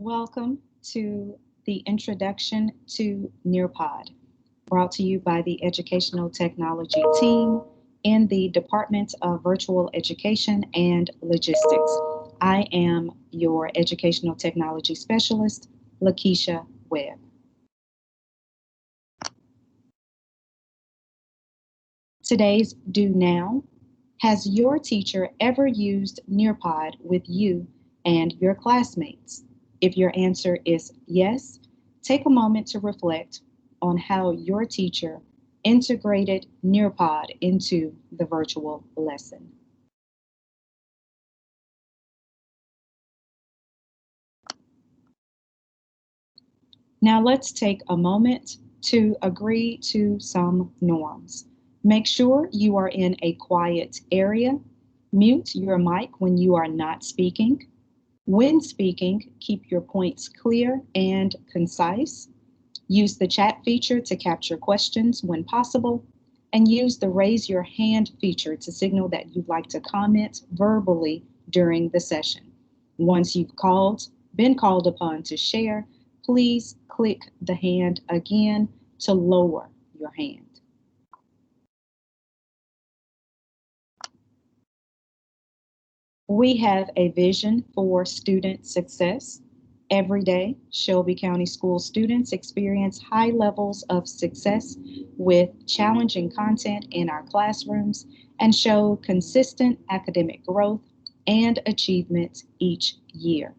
Welcome to the introduction to Nearpod, brought to you by the Educational Technology team in the Department of Virtual Education and Logistics. I am your Educational Technology Specialist, Lakeisha Webb. Today's Do Now: has your teacher ever used Nearpod with you and your classmates? If your answer is yes, take a moment to reflect on how your teacher integrated Nearpod into the virtual lesson. Now let's take a moment to agree to some norms. Make sure you are in a quiet area. Mute your mic when you are not speaking. When speaking, keep your points clear and concise. Use the chat feature to capture questions when possible, and use the raise your hand feature to signal that you'd like to comment verbally during the session. Once you've been called upon to share, please click the hand again to lower your hand. We have a vision for student success. Every day, Shelby County School students experience high levels of success with challenging content in our classrooms and show consistent academic growth and achievement each year.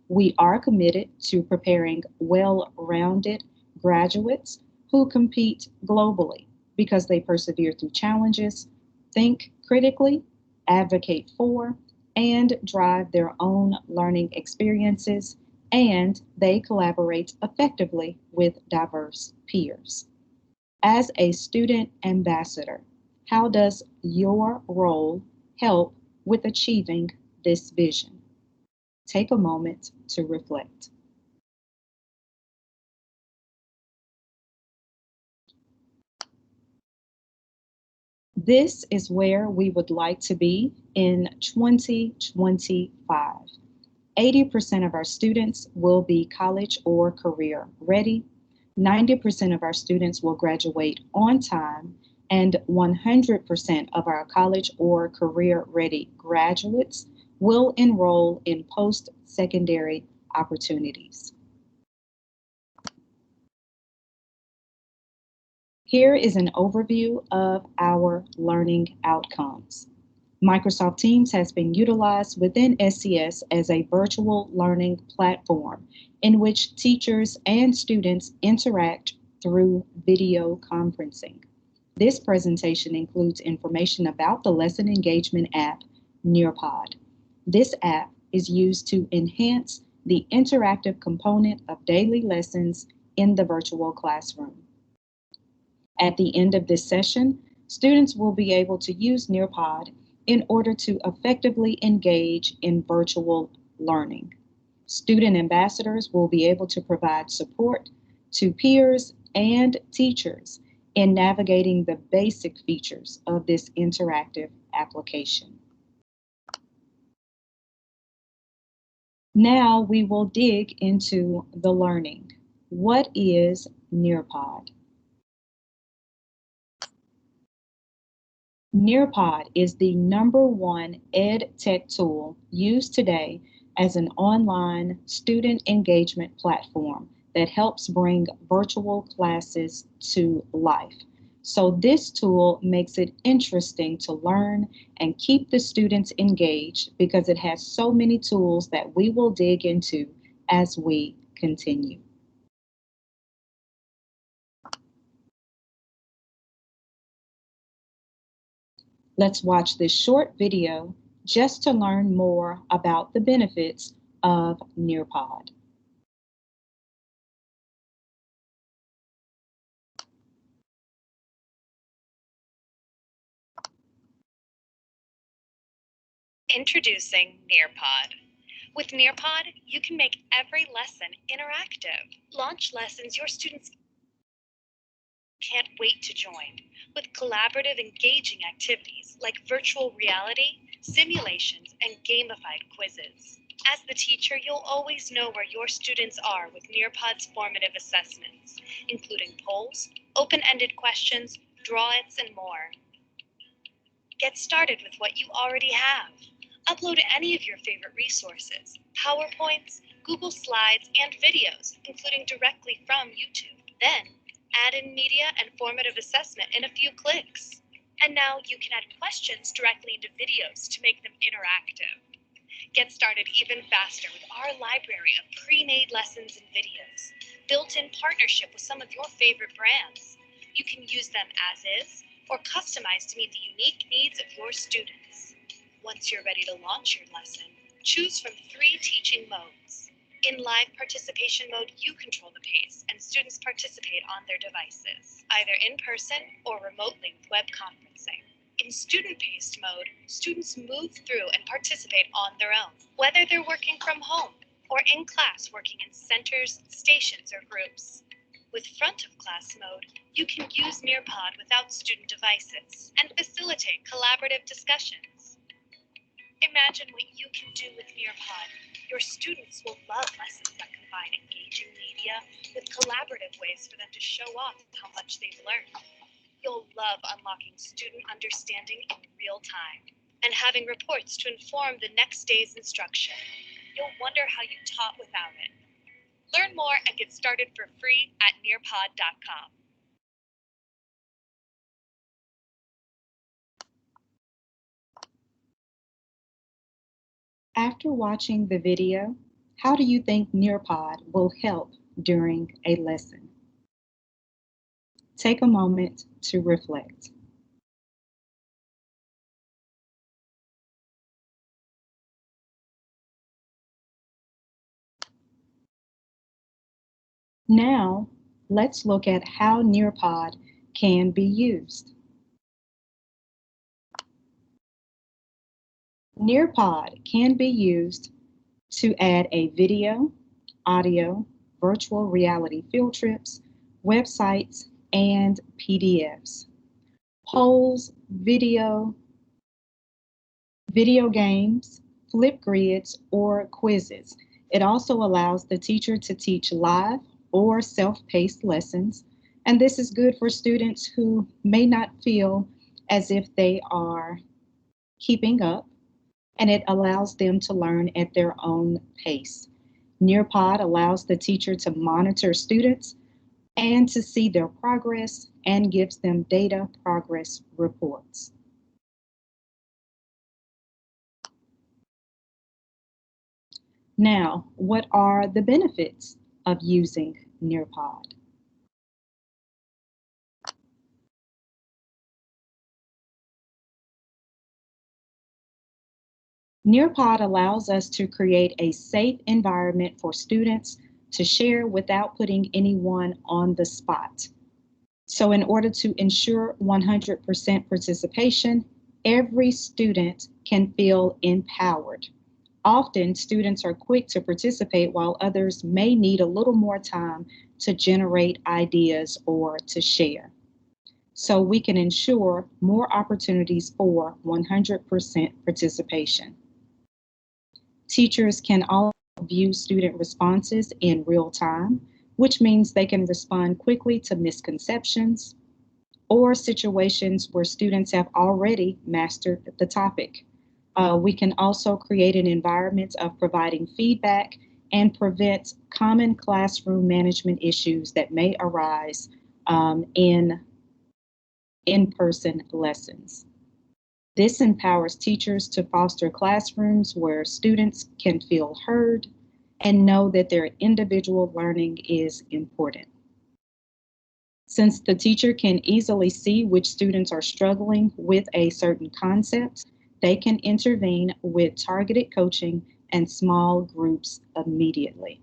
We are committed to preparing well-rounded graduates who compete globally because they persevere through challenges, think critically, advocate for, and drive their own learning experiences, and they collaborate effectively with diverse peers. As a student ambassador, how does your role help with achieving this vision? Take a moment to reflect. This is where we would like to be in 2025. 80% of our students will be college or career ready. 90% of our students will graduate on time, and 100% of our college or career ready graduates will enroll in post-secondary opportunities. Here is an overview of our learning outcomes. Microsoft Teams has been utilized within SCS as a virtual learning platform in which teachers and students interact through video conferencing. This presentation includes information about the lesson engagement app, Nearpod. This app is used to enhance the interactive component of daily lessons in the virtual classroom. At the end of this session, students will be able to use Nearpod in order to effectively engage in virtual learning. Student ambassadors will be able to provide support to peers and teachers in navigating the basic features of this interactive application. Now we will dig into the learning. What is Nearpod? Nearpod is the #1 ed tech tool used today as an online student engagement platform that helps bring virtual classes to life. So this tool makes it interesting to learn and keep the students engaged because it has so many tools that we will dig into as we continue. Let's watch this short video just to learn more about the benefits of Nearpod. Introducing Nearpod. With Nearpod, you can make every lesson interactive. Launch lessons your students can't wait to join, with collaborative, engaging activities like virtual reality, simulations, and gamified quizzes. As the teacher, you'll always know where your students are with Nearpod's formative assessments, including polls, open-ended questions, draw-its, and more. Get started with what you already have. Upload any of your favorite resources, PowerPoints, Google Slides, and videos, including directly from YouTube. Then, add in media and formative assessment in a few clicks. And now you can add questions directly into videos to make them interactive. Get started even faster with our library of pre-made lessons and videos, built in partnership with some of your favorite brands. You can use them as is or customize to meet the unique needs of your students. Once you're ready to launch your lesson, choose from 3 teaching modes. In live participation mode, you control the pace and students participate on their devices, either in person or remotely with web conferencing. In student-paced mode, students move through and participate on their own, whether they're working from home or in class working in centers, stations, or groups. With front-of-class mode, you can use Nearpod without student devices and facilitate collaborative discussions. Imagine what you can do with Nearpod. Your students will love lessons that combine engaging media with collaborative ways for them to show off how much they've learned. You'll love unlocking student understanding in real time and having reports to inform the next day's instruction. You'll wonder how you taught without it. Learn more and get started for free at nearpod.com. After watching the video, how do you think Nearpod will help during a lesson? Take a moment to reflect. Now, let's look at how Nearpod can be used. Nearpod can be used to add a video, audio, virtual reality field trips, websites, and PDFs, polls, video games, flip grids, or quizzes. It also allows the teacher to teach live or self-paced lessons, and this is good for students who may not feel as if they are keeping up, and it allows them to learn at their own pace. Nearpod allows the teacher to monitor students and to see their progress and gives them data progress reports. Now, what are the benefits of using Nearpod? Nearpod allows us to create a safe environment for students to share without putting anyone on the spot. So in order to ensure 100% participation, every student can feel empowered. Often, students are quick to participate while others may need a little more time to generate ideas or to share. So we can ensure more opportunities for 100% participation. Teachers can also view student responses in real time, which means they can respond quickly to misconceptions or situations where students have already mastered the topic. We can also create an environment of providing feedback and prevent common classroom management issues that may arise in in-person lessons. This empowers teachers to foster classrooms where students can feel heard and know that their individual learning is important. Since the teacher can easily see which students are struggling with a certain concept, they can intervene with targeted coaching and small groups immediately.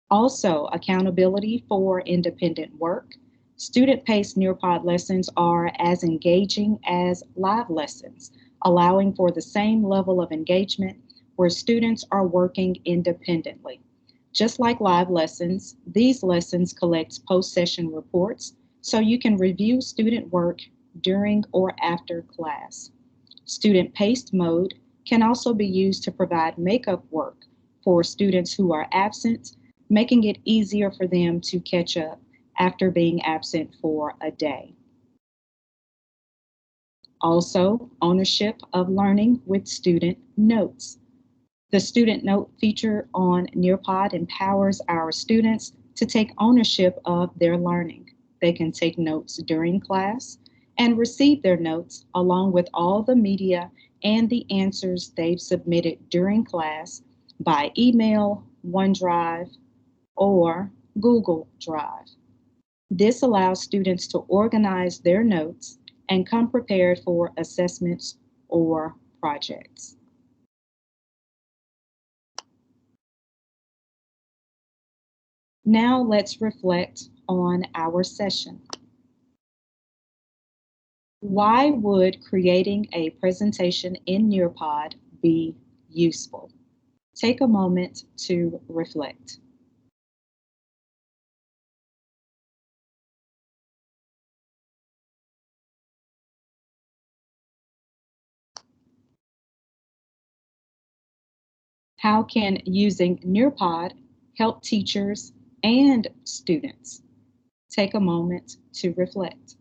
Also, accountability for independent work. Student-paced Nearpod lessons are as engaging as live lessons, allowing for the same level of engagement where students are working independently. Just like live lessons, these lessons collect post-session reports so you can review student work during or after class. Student-paced mode can also be used to provide makeup work for students who are absent, making it easier for them to catch up after being absent for a day. Also, ownership of learning with student notes. The student note feature on Nearpod empowers our students to take ownership of their learning. They can take notes during class and receive their notes along with all the media and the answers they've submitted during class by email, OneDrive, or Google Drive. This allows students to organize their notes and come prepared for assessments or projects. Now let's reflect on our session. Why would creating a presentation in Nearpod be useful? Take a moment to reflect. How can using Nearpod help teachers and students? Take a moment to reflect.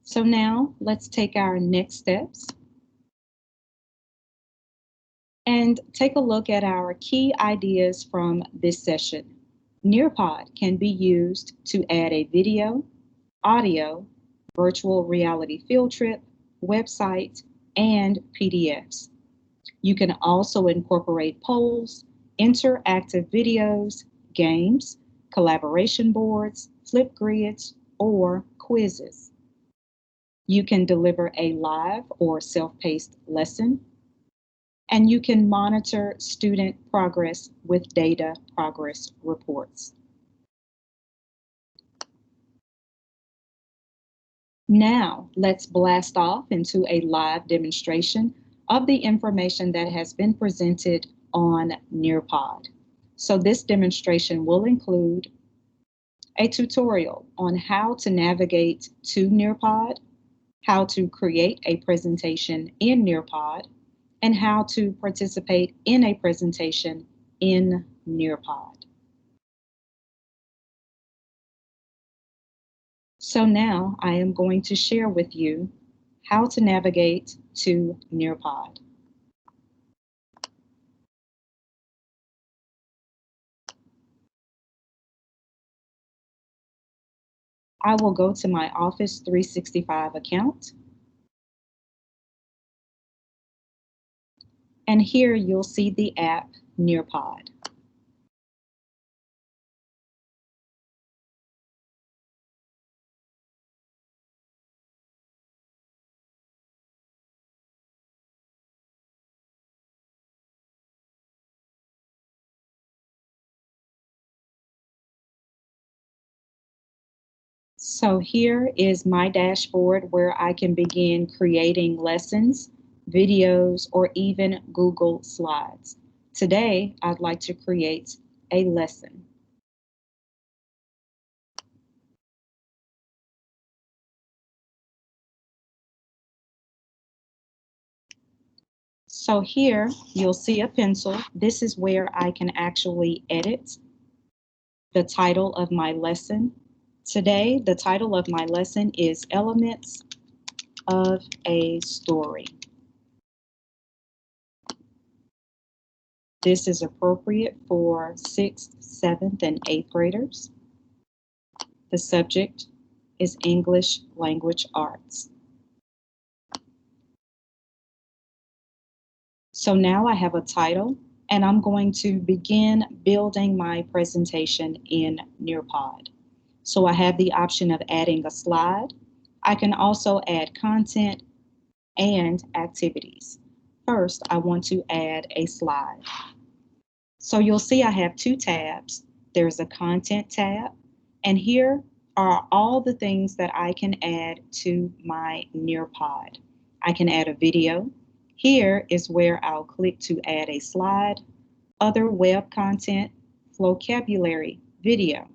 So now let's take our next steps and take a look at our key ideas from this session. Nearpod can be used to add a video, audio, virtual reality field trip, website, and PDFs. You can also incorporate polls, interactive videos, games, collaboration boards, flip grids, or quizzes. You can deliver a live or self-paced lesson, and you can monitor student progress with data progress reports. Now, let's blast off into a live demonstration of the information that has been presented on Nearpod. So this demonstration will include a tutorial on how to navigate to Nearpod, how to create a presentation in Nearpod, and how to participate in a presentation in Nearpod. So now I am going to share with you how to navigate to Nearpod. I will go to my Office 365 account, and here you'll see the app Nearpod. So here is my dashboard where I can begin creating lessons, videos, or even Google Slides. Today, I'd like to create a lesson. So here you'll see a pencil. This is where I can actually edit the title of my lesson. Today, the title of my lesson is Elements of a Story. This is appropriate for 6th, 7th, and 8th graders. The subject is English Language Arts. So now I have a title, and I'm going to begin building my presentation in Nearpod. So I have the option of adding a slide. I can also add content and activities. First, I want to add a slide. So you'll see I have two tabs. There's a content tab, and here are all the things that I can add to my Nearpod. I can add a video. Here is where I'll click to add a slide, other web content, vocabulary, video.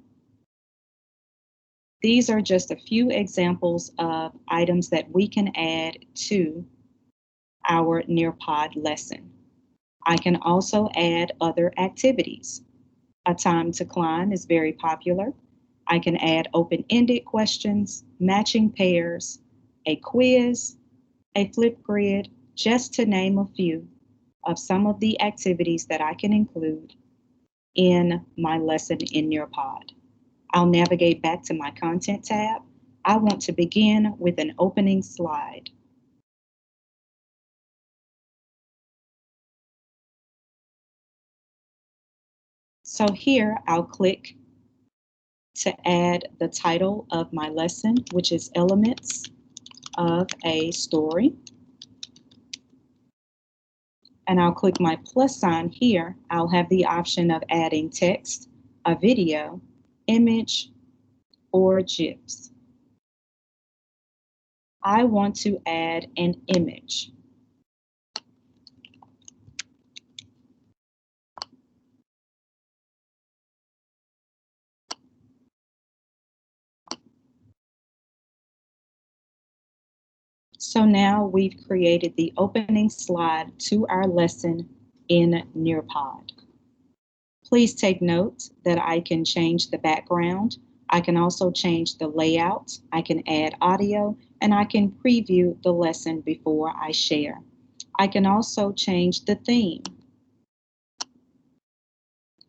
These are just a few examples of items that we can add to our Nearpod lesson. I can also add other activities. A time to climb is very popular. I can add open-ended questions, matching pairs, a quiz, a flip grid, just to name a few of some of the activities that I can include in my lesson in Nearpod. I'll navigate back to my Content tab. I want to begin with an opening slide. So here I'll click to add the title of my lesson, which is Elements of a Story. And I'll click my plus sign here. I'll have the option of adding text, a video, image, or GIFs. I want to add an image. So now we've created the opening slide to our lesson in Nearpod. Please take note that I can change the background. I can also change the layout. I can add audio, and I can preview the lesson before I share. I can also change the theme.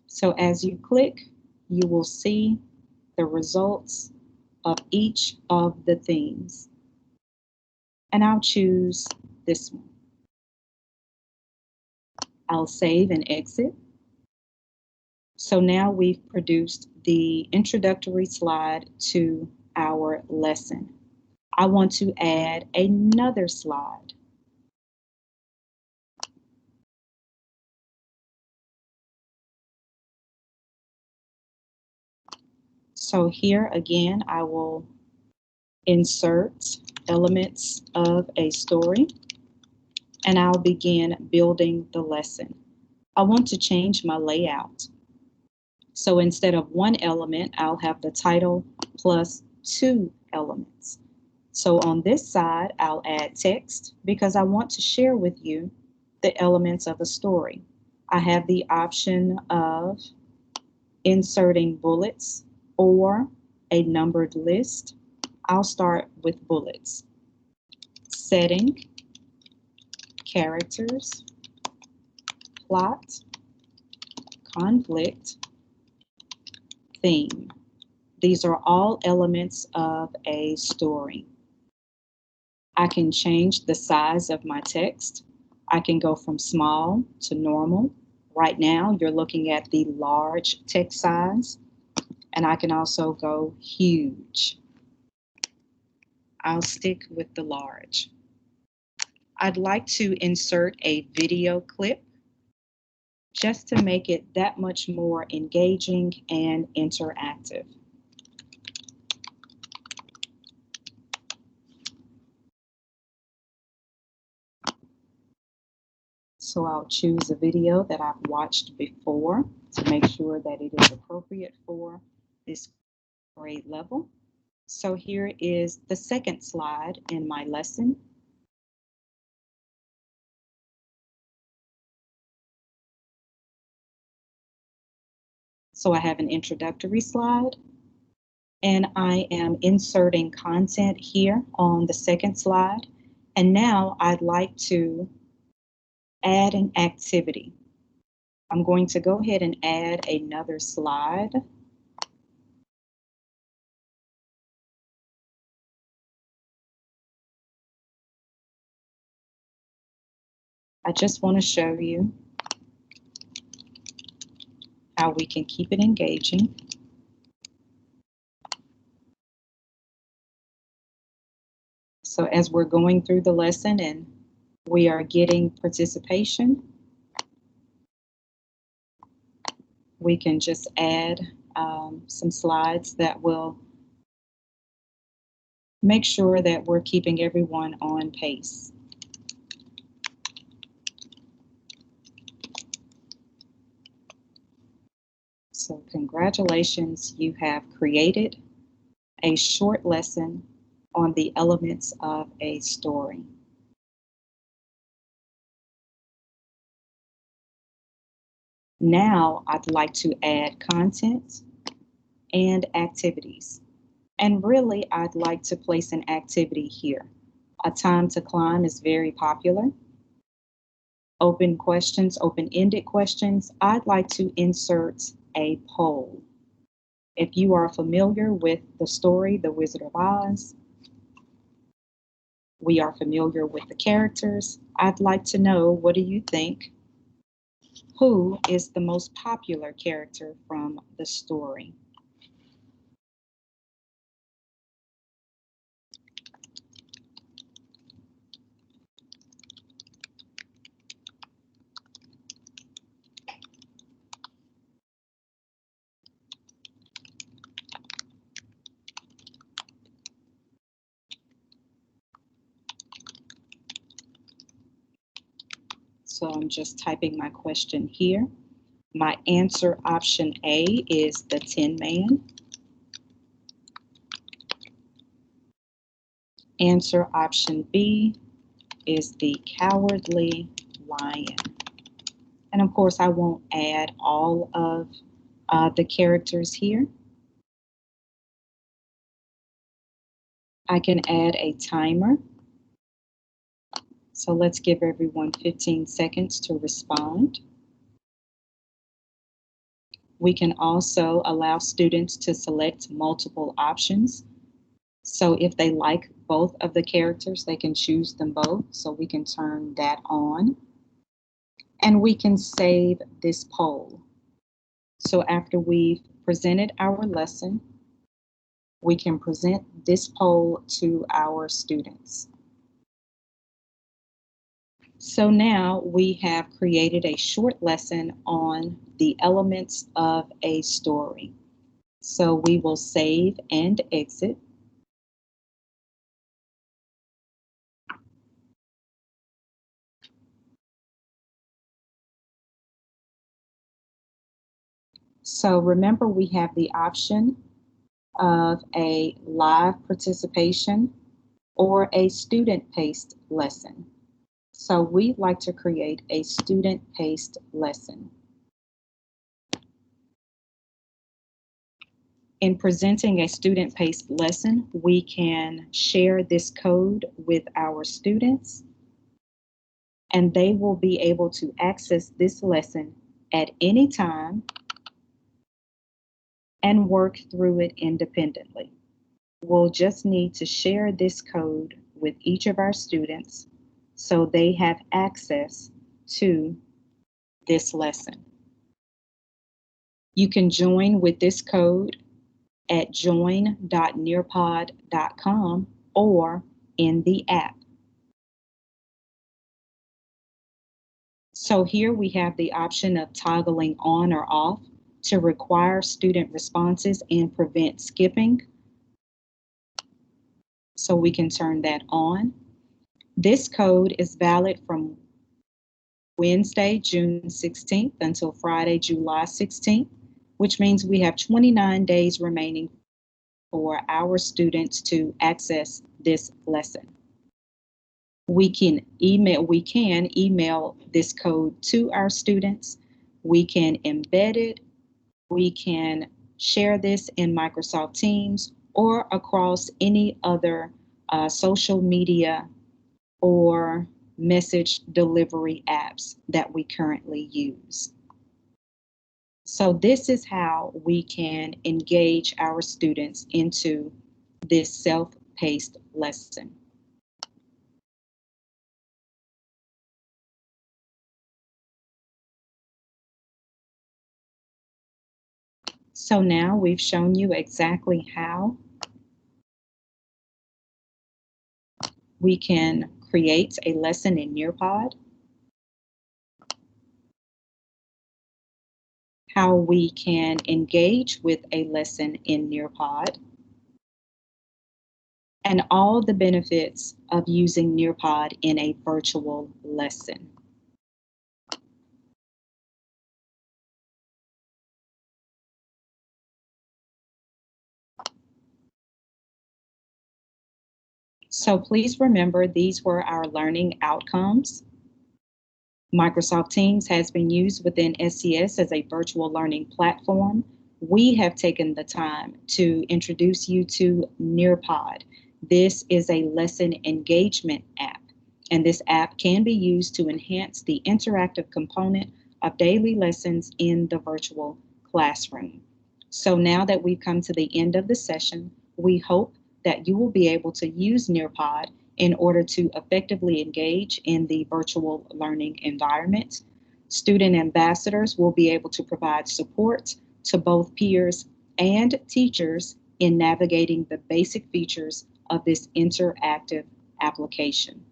So as you click, you will see the results of each of the themes. And I'll choose this one. I'll save and exit. So now we've produced the introductory slide to our lesson. I want to add another slide. So here again, I will insert elements of a story, and I'll begin building the lesson. I want to change my layout. So instead of one element, I'll have the title plus two elements. So on this side, I'll add text because I want to share with you the elements of a story. I have the option of inserting bullets or a numbered list. I'll start with bullets. Setting, characters, plot, conflict, theme. These are all elements of a story. I can change the size of my text. I can go from small to normal. Right now, you're looking at the large text size, and I can also go huge. I'll stick with the large. I'd like to insert a video clip just to make it that much more engaging and interactive. So I'll choose a video that I've watched before to make sure that it is appropriate for this grade level. So here is the second slide in my lesson. So I have an introductory slide, and I am inserting content here on the second slide. And now I'd like to add an activity. I'm going to go ahead and add another slide. I just want to show you how we can keep it engaging. So as we're going through the lesson and we are getting participation, we can just add some slides that will make sure that we're keeping everyone on pace. So congratulations, you have created a short lesson on the elements of a story. Now I'd like to add content and activities. And really, I'd like to place an activity here. A time to climb is very popular. Open questions, open-ended questions. I'd like to insert a poll. If you are familiar with the story, The Wizard of Oz, we are familiar with the characters. I'd like to know, what do you think? Who is the most popular character from the story? So I'm just typing my question here. My answer option A is the Tin Man. Answer option B is the Cowardly Lion. And of course, I won't add all of the characters here. I can add a timer. So let's give everyone 15 seconds to respond. We can also allow students to select multiple options. So if they like both of the characters, they can choose them both. So we can turn that on. And we can save this poll. So after we've presented our lesson, we can present this poll to our students. So now we have created a short lesson on the elements of a story. So we will save and exit. So remember, we have the option of a live participation or a student-paced lesson. So we'd like to create a student-paced lesson. In presenting a student-paced lesson, we can share this code with our students, and they will be able to access this lesson at any time and work through it independently. We'll just need to share this code with each of our students so they have access to this lesson. You can join with this code at join.nearpod.com or in the app. So here we have the option of toggling on or off to require student responses and prevent skipping. So we can turn that on. This code is valid from Wednesday, June 16th until Friday, July 16th, which means we have 29 days remaining for our students to access this lesson. We can email this code to our students. We can embed it. We can share this in Microsoft Teams or across any other social media or message delivery apps that we currently use. So this is how we can engage our students into this self-paced lesson. So now we've shown you exactly how we can create a lesson in Nearpod, how we can engage with a lesson in Nearpod, and all the benefits of using Nearpod in a virtual lesson. So please remember these were our learning outcomes. Microsoft Teams has been used within SCS as a virtual learning platform. We have taken the time to introduce you to Nearpod. This is a lesson engagement app, and this app can be used to enhance the interactive component of daily lessons in the virtual classroom. So now that we've come to the end of the session, we hope that you will be able to use Nearpod in order to effectively engage in the virtual learning environment. Student ambassadors will be able to provide support to both peers and teachers in navigating the basic features of this interactive application.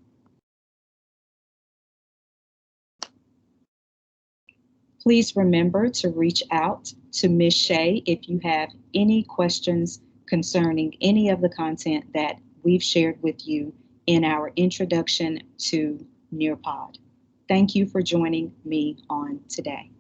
Please remember to reach out to Ms. Shea if you have any questions concerning any of the content that we've shared with you in our introduction to Nearpod. Thank you for joining me on today.